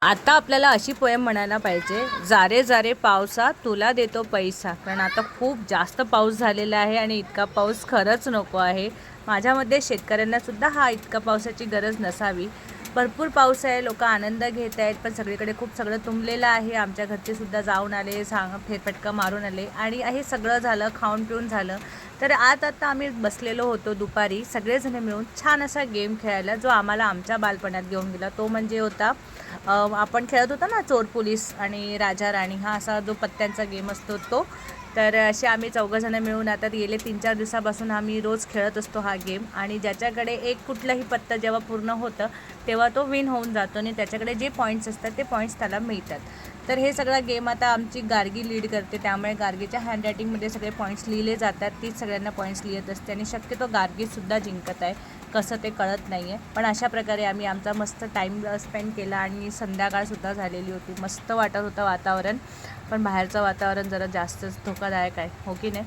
आता आपल्याला अशी पोएम म्हणायला पाहिजे, जारे जारे पावसा तुला देतो पैसा. कारण आता खूप जास्त पाऊस झालेला आहे आणि इतका पाऊस खरंच नको आहे. माझ्या मते शेतकऱ्यांनासुद्धा हा इतका पावसाची गरज नसावी. भरपूर पाऊस आहे, लोक आनंद घेत आहेत, पण सगळीकडे खूप सगळं तुंबलेलं आहे. आमच्या घरचेसुद्धा जाऊन आले, फेरफटका मारून आले आणि हे सगळं झालं, खाऊन पिऊन झालं. तर आता आम्ही बसलेलो होतो दुपारी सगळेजण मिळून छान असा गेम खेळायला, जो आम्हाला आमच्या बालपणात घेऊन गेला. तो म्हणजे होता आपण खेळत होतो ना चोर पोलीस आणि राजा राणी, हा असा जो पत्त्यांचा गेम असतो तो. तर असे आम्ही चौघंजणं मिळून आता गेले 3-4 दिवसापासून आम्ही रोज खेळत असतो हा गेम. आणि ज्याच्याकडे एक कुठलंही पत्तं जेव्हा पूर्ण होतं तेव्हा तो विन होऊन जातो आणि त्याच्याकडे जे पॉईंट्स असतात ते पॉईंट्स त्याला मिळतात. तर हे सगळा गेम आता आमची गार्गी लीड करते, त्यामुळे गार्गीच्या हँडरायटिंगमध्ये सगळे पॉईंट्स लिहिले जातात. तीच सगळ्यांना पॉईंट्स लिहित असते आणि शक्यतो गार्गीसुद्धा जिंकत आहे, कसं ते कळत नाही आहे. पण अशा प्रकारे आम्ही आमचा मस्त टाईम स्पेंड केला आणि संध्याकाळसुद्धा झालेली होती. मस्त वाटत होतं वातावरण, पण बाहेरचं वातावरण जरा जास्तच धोकादायक आहे, हो की नाही.